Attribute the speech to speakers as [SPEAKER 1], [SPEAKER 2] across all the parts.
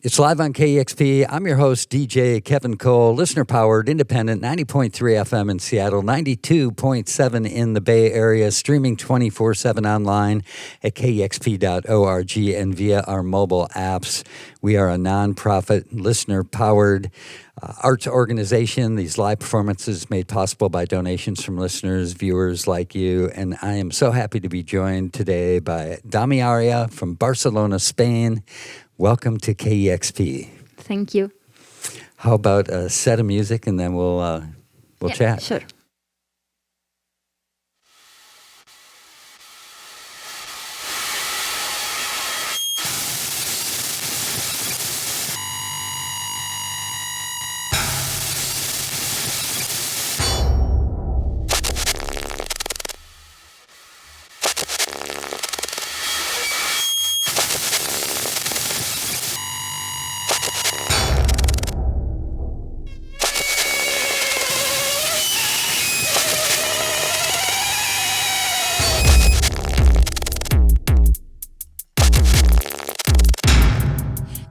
[SPEAKER 1] It's live on KEXP. I'm your host, DJ Kevin Cole, listener-powered, independent, 90.3 FM in Seattle, 92.7 in the Bay Area, streaming 24/7 online at kexp.org and via our mobile apps. We are a nonprofit, listener-powered arts organization. These live performances made possible by donations from listeners, viewers like you. And I am so happy to be joined today by Dami Aria from Barcelona, Spain. Welcome to KEXP.
[SPEAKER 2] Thank you.
[SPEAKER 1] How about a set of music and then we'll chat?
[SPEAKER 2] Sure.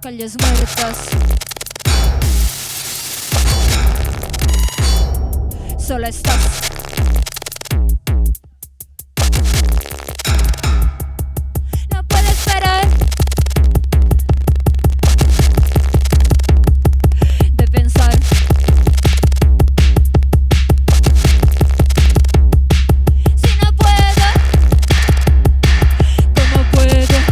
[SPEAKER 3] Calles muertas, solo estás. No puedo esperar de pensar. Si no puedo, ¿cómo puedo?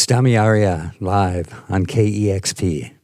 [SPEAKER 1] It's Dami Aria live on KEXP.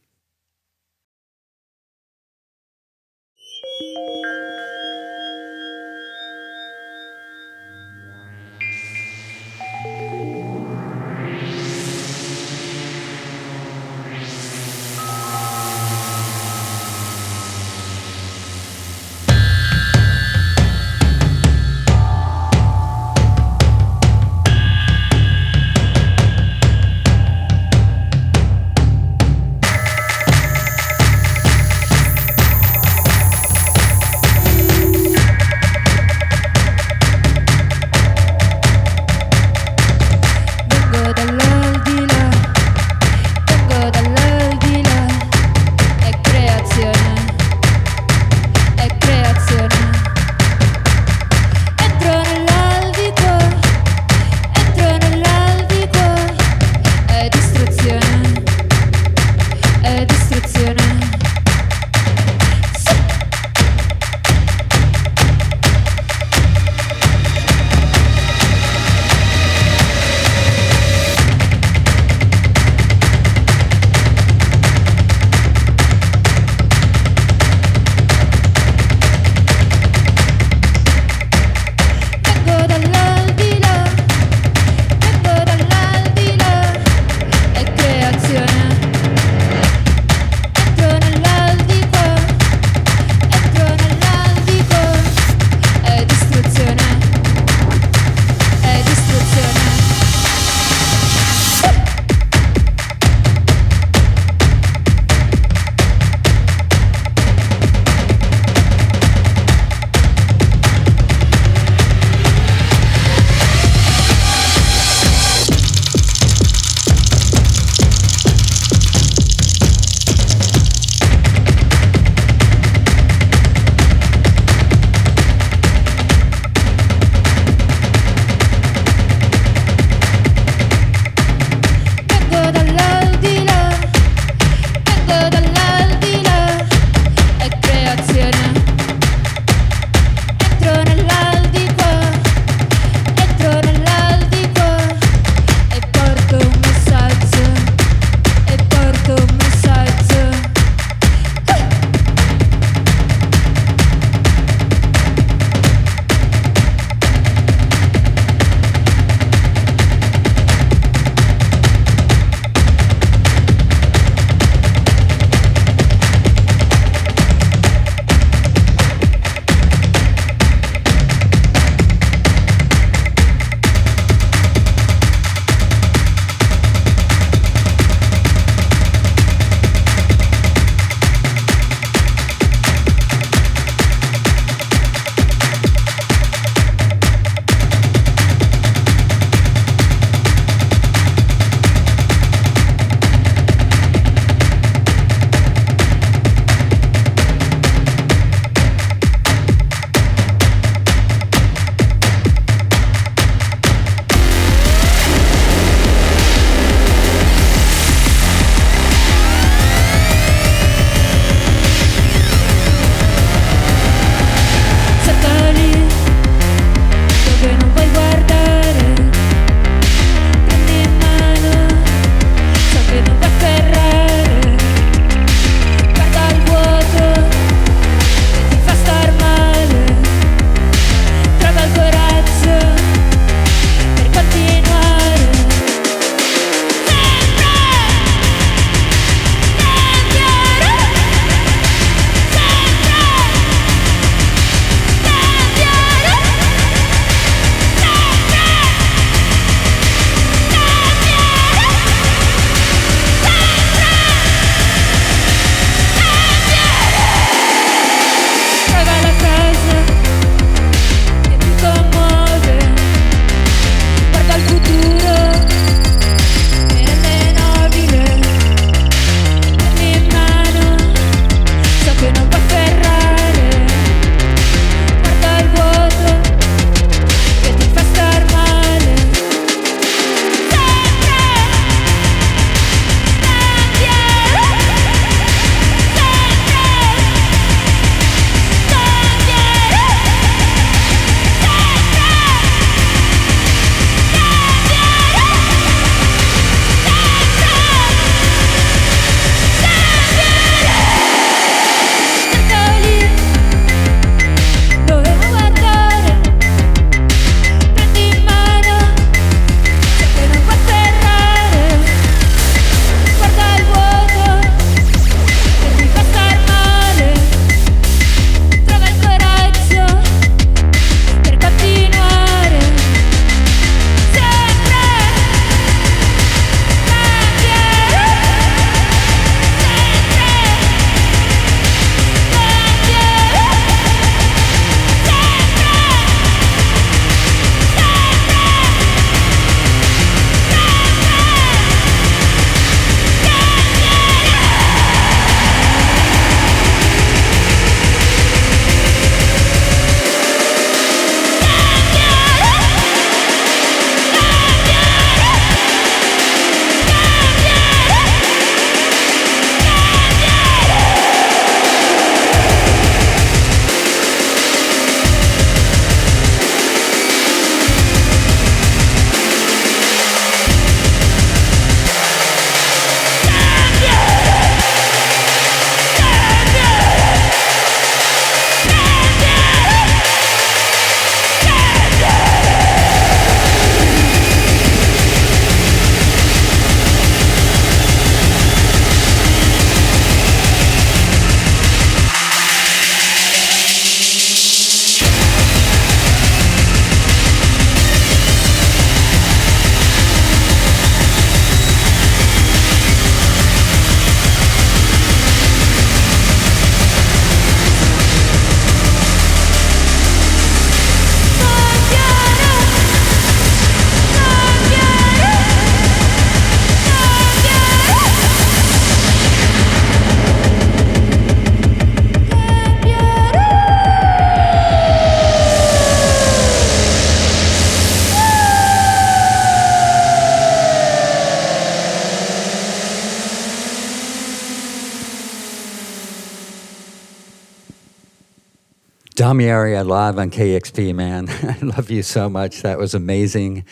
[SPEAKER 1] Damiaria live on KEXP, man. I love you so much. That was amazing.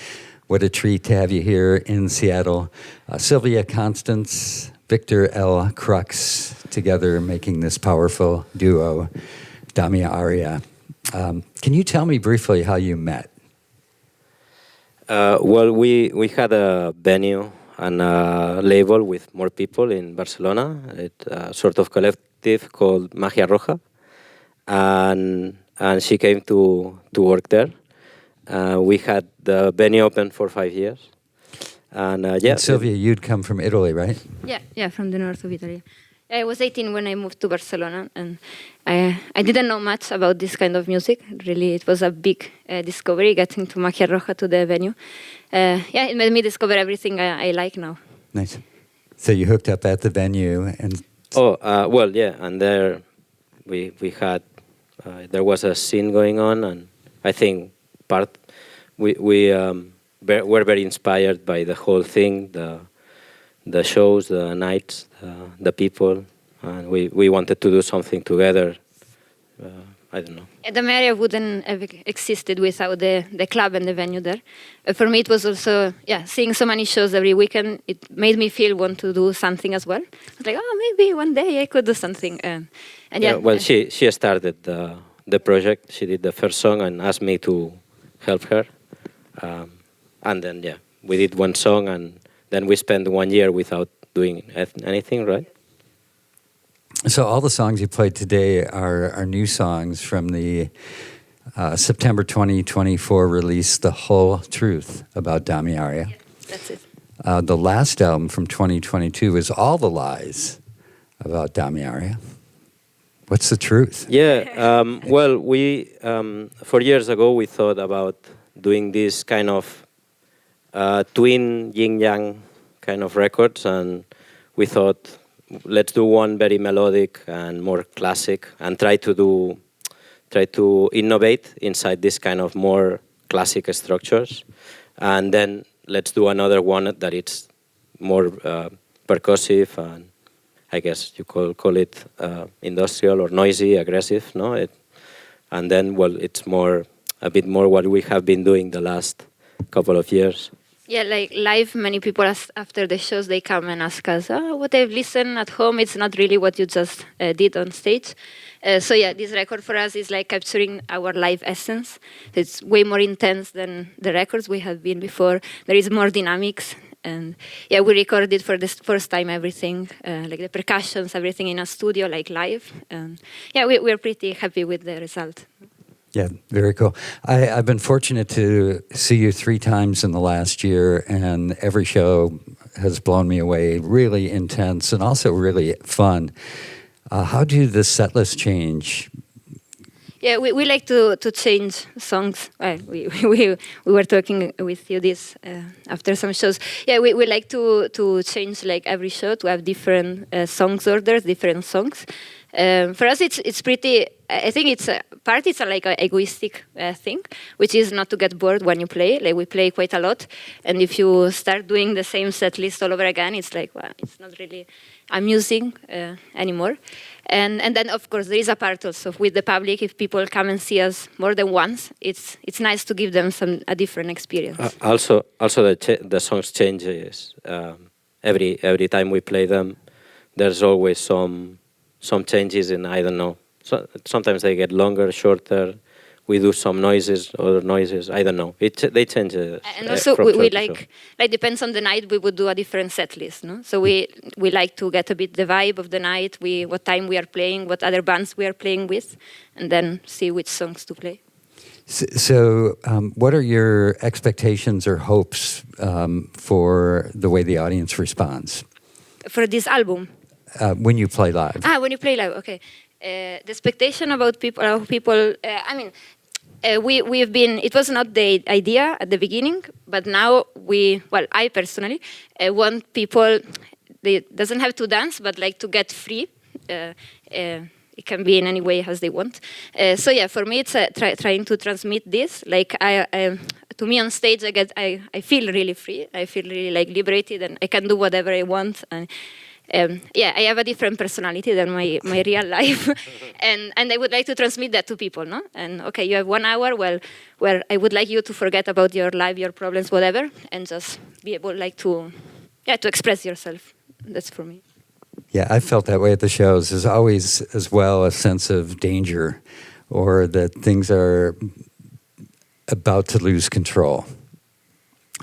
[SPEAKER 1] What a treat to have you here in Seattle. Silvia, Konstance, Victor L. Crux, together making this powerful duo, Damiaria. Can you tell me briefly how you met?
[SPEAKER 2] Well, we had a venue and a label with more people in Barcelona. It's a sort of collective called Magia Roja. And she came to work there. We had the venue open for 5 years. And
[SPEAKER 1] And Silvia, you'd come from Italy, right?
[SPEAKER 3] Yeah, from the north of Italy. I was 18 when I moved to Barcelona, and I didn't know much about this kind of music. Really, it was a big discovery getting to Magia Roja, to the venue. It made me discover everything I like now.
[SPEAKER 1] Nice. So you hooked up at the venue, and
[SPEAKER 2] and there we had there was a scene going on, and I think we were very inspired by the whole thing, the shows, the nights, the people, and we wanted to do something together. I don't know.
[SPEAKER 3] The area wouldn't have existed without the club and the venue there. For me, it was also, seeing so many shows every weekend, it made me want to do something as well. I was like, maybe one day I could do something.
[SPEAKER 2] She started the project. She did the first song and asked me to help her. And then, we did one song, and then we spent 1 year without doing anything, right?
[SPEAKER 1] so all the songs you played today are new songs from the September 2024 release, The Whole Truth About Damiaria.
[SPEAKER 3] Yeah, that's it.
[SPEAKER 1] The last album from 2022 is All the Lies About Damiaria. What's the truth?
[SPEAKER 2] We 4 years ago we thought about doing this kind of twin yin-yang kind of records, and we thought, let's do one very melodic and more classic, and try to innovate inside this kind of more classic structures, and then let's do another one that it's more percussive, and I guess you call it industrial or noisy, aggressive, no? And then, it's a bit more what we have been doing the last couple of years.
[SPEAKER 3] Yeah, like live, many people after the shows, they come and ask us, what I've listened at home, it's not really what you just did on stage. This record for us is like capturing our live essence. It's way more intense than the records we have been before. There is more dynamics. And we recorded for the first time everything, like the percussions, everything in a studio, like live. We're pretty happy with the result.
[SPEAKER 1] Yeah, very cool. I've been fortunate to see you 3 times in the last year, and every show has blown me away. Really intense and also really fun. How do the set list change?
[SPEAKER 3] Yeah, we like to change songs. We were talking with you this after some shows. Yeah, we like to change like every show to have different songs orders, different songs. For us, it's pretty. I think it's like an egoistic thing, which is not to get bored when you play. Like we play quite a lot, and if you start doing the same set list all over again, it's like, it's not really amusing anymore. And then of course there is a part also with the public. If people come and see us more than once, it's nice to give them a different experience.
[SPEAKER 2] Also the songs changes every time we play them. There's always some changes in, I don't know. So sometimes they get longer, shorter. We do some noises, other noises. I don't know. They change.
[SPEAKER 3] And also we like depends on the night. We would do a different set list, no? So we like to get a bit the vibe of the night. What time we are playing, what other bands we are playing with, and then see which songs to play.
[SPEAKER 1] So what are your expectations or hopes for the way the audience responds?
[SPEAKER 3] For this album?
[SPEAKER 1] When you play live.
[SPEAKER 3] When you play live, okay. The expectation about people, we have been, it was not the idea at the beginning, but now I personally want people, they doesn't have to dance, but like to get free. It can be in any way as they want. For me, it's trying to transmit this. Like to me on stage, I feel really free. I feel really like liberated, and I can do whatever I want. And I have a different personality than my real life, and I would like to transmit that to people, no? And okay, you have 1 hour, well, where I would like you to forget about your life, your problems, whatever, and just be able to express yourself. That's for me.
[SPEAKER 1] Yeah, I felt that way at the shows. There's always, as well, a sense of danger, or that things are about to lose control,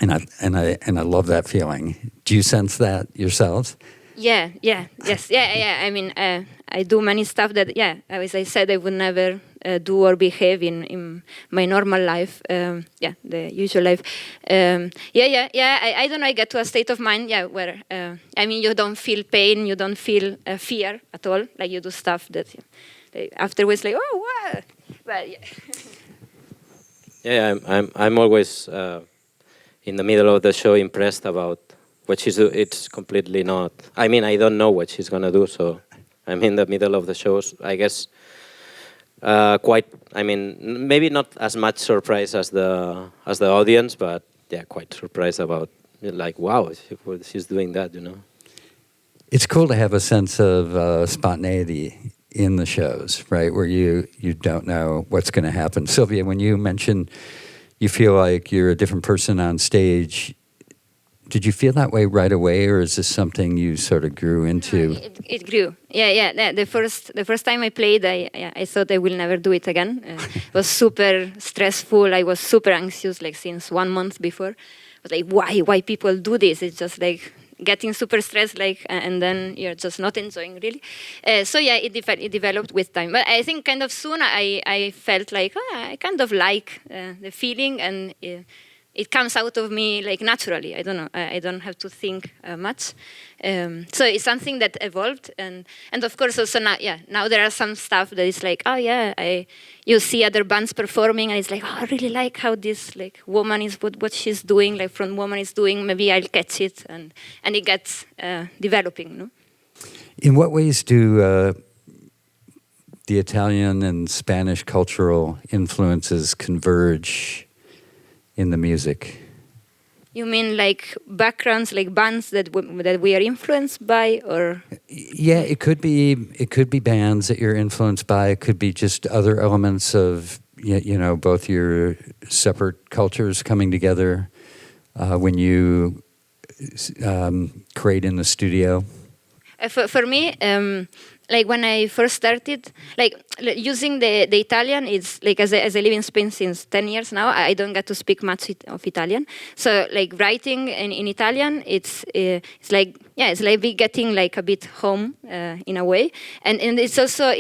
[SPEAKER 1] and I love that feeling. Do you sense that yourselves?
[SPEAKER 3] Yeah. I mean, I do many stuff that, as I said, I would never do or behave in my normal life. The usual life. I don't know. I get to a state of mind, where you don't feel pain, you don't feel fear at all. Like you do stuff that afterwards, like, oh, what? But yeah.
[SPEAKER 2] I'm always in the middle of the show impressed about what she's doing. It's completely not. I mean, I don't know what she's gonna do, so I'm in the middle of the shows. I guess quite. I mean, maybe not as much surprised as the audience, but quite surprised about, like, wow, she's doing that.
[SPEAKER 1] It's cool to have a sense of spontaneity in the shows, right? Where you don't know what's going to happen. Silvia, when you mentioned you feel like you're a different person on stage, did you feel that way right away, or is this something you sort of grew into?
[SPEAKER 3] It grew. Yeah. The first time I played, I thought I will never do it again. It was super stressful. I was super anxious, like since 1 month before. I was like, why people do this? It's just like getting super stressed, like, and then you're just not enjoying really. It developed with time. But I think kind of soon I felt like I kind of like the feeling, and it comes out of me like naturally. I don't know. I don't have to think much. So it's something that evolved, and of course also now there are some stuff that is like, you see other bands performing, and it's like, I really like how this like woman is what she's doing, like front woman is doing. Maybe I'll catch it, and it gets developing. No?
[SPEAKER 1] In what ways do the Italian and Spanish cultural influences converge in the music?
[SPEAKER 3] You mean like backgrounds, like bands that we are influenced by, or?
[SPEAKER 1] Yeah, it could be bands that you're influenced by. It could be just other elements of both your separate cultures coming together when you create in the studio.
[SPEAKER 3] For me, like when I first started, like using the Italian, it's like as I live in Spain since 10 years now, I don't get to speak much of Italian. So like writing in Italian, it's like getting like a bit home in a way, and it's also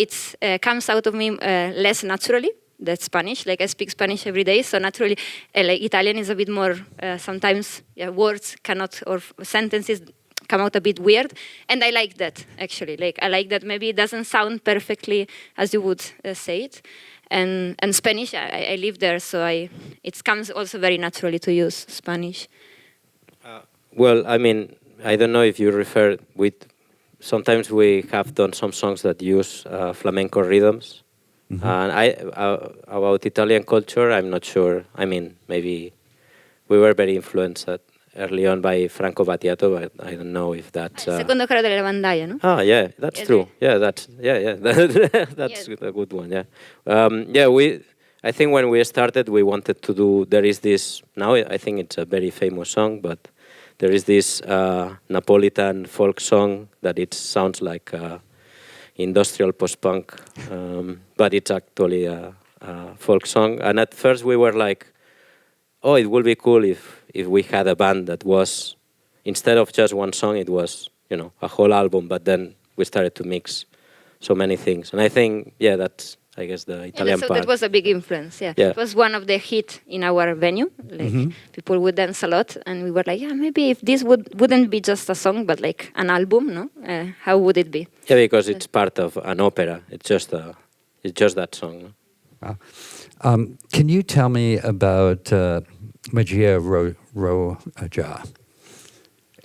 [SPEAKER 3] comes out of me less naturally. That's Spanish. Like I speak Spanish every day, so naturally, like Italian is a bit more. Sometimes words cannot, or sentences come out a bit weird, and I like that actually. Like I like that maybe it doesn't sound perfectly as you would say it, and Spanish. I live there, so it comes also very naturally to use Spanish.
[SPEAKER 2] Well, I mean, I don't know if you refer with. Sometimes we have done some songs that use flamenco rhythms, and about Italian culture, I'm not sure. I mean, maybe we were very influenced early on by Franco Battiato, but I don't know if that's...
[SPEAKER 3] Secondo coro della lavandaia, no?
[SPEAKER 2] Ah, yeah, that's true. Yeah, that's a good one, yeah. I think when we started, we wanted to do... There is this... Now, I think it's a very famous song, but there is this Napolitan folk song that it sounds like industrial post-punk, but it's actually a folk song. And at first we were like, it would be cool if we had a band that was, instead of just one song, it was, a whole album. But then we started to mix so many things. And I think, that's, I guess, the Italian part.
[SPEAKER 3] That was a big influence, yeah. It was one of the hits in our venue. Like, people would dance a lot. And we were like, maybe if this wouldn't be just a song, but like an album, no? How would it be?
[SPEAKER 2] Yeah, because it's part of an opera. It's just that song.
[SPEAKER 1] No? Wow. Can you tell me about Magia Roja?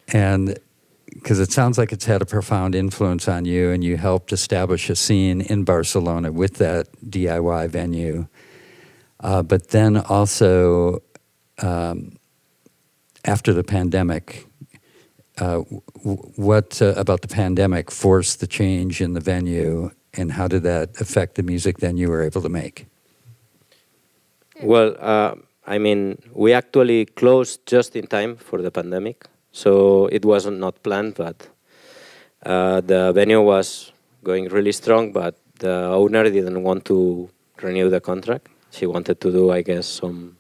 [SPEAKER 1] And because it sounds like it's had a profound influence on you, and you helped establish a scene in Barcelona with that DIY venue. But then also, after the pandemic, what about the pandemic forced the change in the venue, and how did that affect the music then you were able to make?
[SPEAKER 2] Well, I mean, we actually closed just in time for the pandemic, so it wasn't not planned, but the venue was going really strong, but the owner didn't want to renew the contract. She wanted to do, I guess, some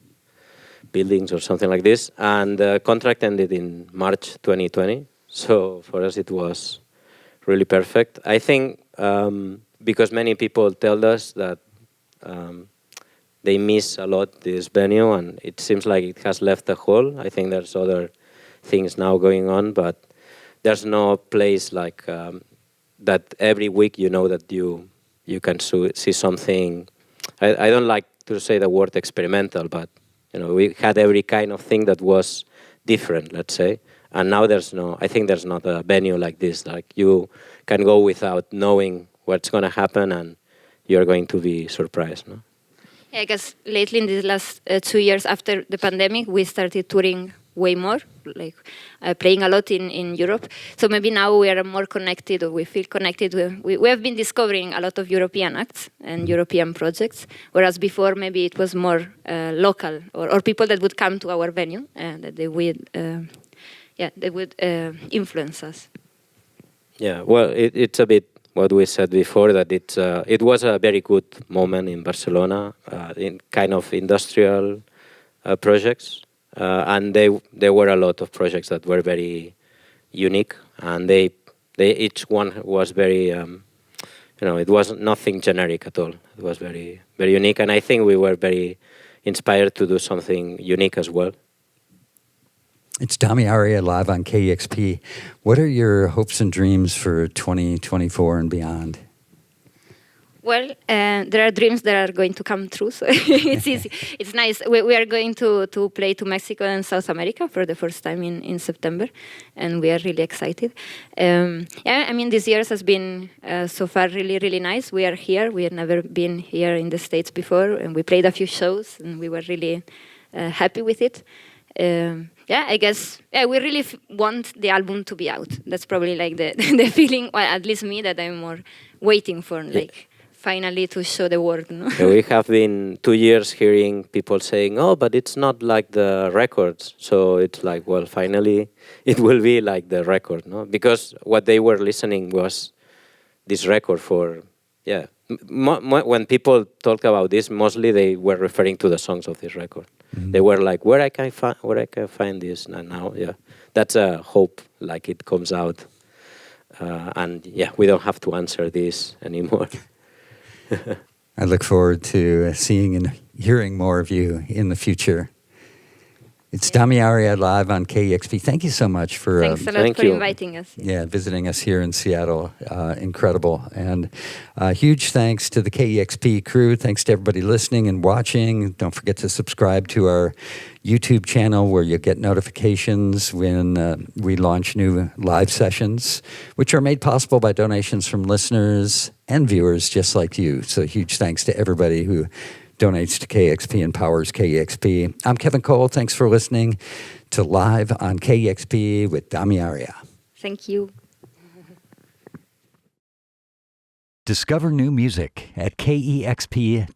[SPEAKER 2] buildings or something like this, and the contract ended in March 2020, so for us it was really perfect. I think because many people tell us that they miss a lot this venue, and it seems like it has left a hole. I think there's other things now going on, but there's no place like that every week you know that you can see something. I don't like to say the word experimental, but we had every kind of thing that was different, let's say. And now I think there's not a venue like this. Like you can go without knowing what's going to happen, and you're going to be surprised. No?
[SPEAKER 3] Yeah, I guess lately in these last 2 years after the pandemic, we started touring way more, like playing a lot in Europe. So maybe now we are more connected, or we feel connected. We have been discovering a lot of European acts and European projects, whereas before maybe it was more local, or people that would come to our venue and that they would influence us.
[SPEAKER 2] Yeah, well, it's a bit what we said before, that it was a very good moment in Barcelona, in kind of industrial projects. And there were a lot of projects that were very unique, and they each one was very, it wasn't nothing generic at all. It was very, very unique, and I think we were very inspired to do something unique as well.
[SPEAKER 1] It's Dami Aria live on KEXP. What are your hopes and dreams for 2024 and beyond?
[SPEAKER 3] Well, there are dreams that are going to come true, so it's easy. It's nice. We are going to play to Mexico and South America for the first time in September, and we are really excited. I mean, this year has been so far really, really nice. We are here. We have never been here in the States before, and we played a few shows, and we were really happy with it. I guess we really want the album to be out. That's probably like the feeling, well, at least me, that I'm more waiting for, like, finally to show the world. No?
[SPEAKER 2] Yeah, we have been 2 years hearing people saying, oh, but it's not like the records. So it's like, well, finally it will be like the record, no? Because what they were listening was this record for, when people talk about this, mostly they were referring to the songs of this record. Mm-hmm. They were like, where I can find this? And now, that's a hope, like it comes out. And we don't have to answer this anymore.
[SPEAKER 1] I look forward to seeing and hearing more of you in the future. It's Dami Aria live on KEXP. Thank you so much for
[SPEAKER 3] Thanks a lot for inviting us.
[SPEAKER 1] Yeah, visiting us here in Seattle. Incredible. And huge thanks to the KEXP crew. Thanks to everybody listening and watching. Don't forget to subscribe to our YouTube channel, where you'll get notifications when we launch new live sessions, which are made possible by donations from listeners and viewers just like you. So huge thanks to everybody who donates to KEXP and powers KEXP. I'm Kevin Cole. Thanks for listening to Live on KEXP with Dami Aria.
[SPEAKER 3] Thank you.
[SPEAKER 1] Discover new music at kexp.org.